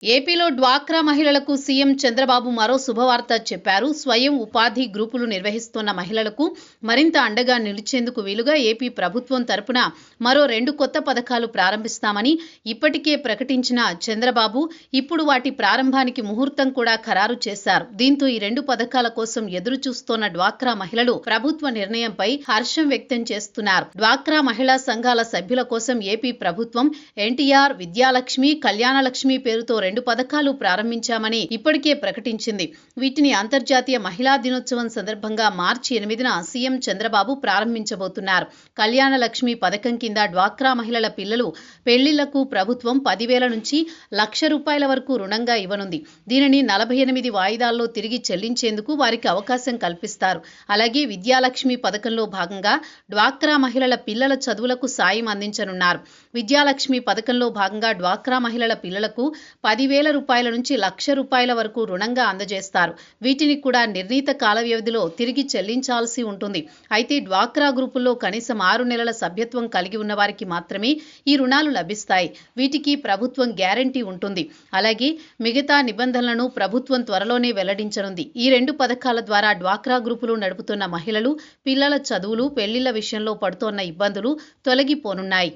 ఏపీలో డ్వాక్రా మహిళలకు సీఎం చంద్రబాబు మరో శుభవార్త చెప్పారు. స్వయం ఉపాధి గ్రూపులు నిర్వహిస్తున్న మహిళలకు మరింత అండగా నిలిచేందుకు వీలుగా ఏపీ ప్రభుత్వం తరపున మరో 2 కొత్త పథకాలు ప్రారంభిస్తామని ఇప్పటికే ప్రకటించిన చంద్రబాబు ఇప్పుడు వాటి ప్రారంభానికి ముహూర్తం కూడా ఖరారు చేశారు. దీంతో ఈ 2 పథకాల కోసం ఎదురు చూస్తోన్న డ్వాక్రా మహిళలు ప్రభుత్వ నిర్ణయంపై హర్షం వ్యక్తం చేస్తున్నారు. డ్వాక్రా మహిళా సంఘాల సభ్యుల కోసం ఏపీ ప్రభుత్వం ఎన్టీఆర్, విద్యాలక్ష్మి, కళ్యాణలక్ష్మి పేరుతో 2 పథకాలు ప్రారంభించామని ఇప్పటికే ప్రకటించింది. వీటిని అంతర్జాతీయ మహిళా దినోత్సవం సందర్భంగా మార్చి 8న సీఎం చంద్రబాబు ప్రారంభించబోతున్నారు. కళ్యాణ లక్ష్మి పథకం కింద డ్వాక్రా మహిళల పిల్లలు పెళ్లిళ్లకు ప్రభుత్వం 10,000 నుంచి ₹1,00,000 వరకు రుణంగా ఇవ్వనుంది. దీనిని 48 వాయిదాల్లో తిరిగి చెల్లించేందుకు వారికి అవకాశం కల్పిస్తారు. అలాగే విద్యాలక్ష్మి పథకంలో భాగంగా డ్వాక్రా మహిళల పిల్లల చదువులకు సాయం అందించనున్నారు. విద్యాలక్ష్మి పథకంలో భాగంగా డ్వాక్రా మహిళల పిల్లలకు ₹10,000 నుంచి ₹1,00,000 వరకు రుణంగా అందజేస్తారు. వీటిని కూడా నిర్ణీత కాల వ్యవధిలో తిరిగి చెల్లించాల్సి ఉంటుంది. అయితే డ్వాక్రా గ్రూపుల్లో కనీసం 6 నెలల సభ్యత్వం కలిగి ఉన్న వారికి మాత్రమే ఈ రుణాలు లభిస్తాయి. వీటికి ప్రభుత్వం గ్యారంటీ ఉంటుంది. అలాగే మిగతా నిబంధనలను ప్రభుత్వం త్వరలోనే వెల్లడించనుంది. ఈ 2 పథకాల ద్వారా డ్వాక్రా గ్రూపులు నడుపుతున్న మహిళలు, పిల్లల చదువులు, పెళ్లిళ్ల విషయంలో పడుతోన్న ఇబ్బందులు తొలగిపోనున్నాయి.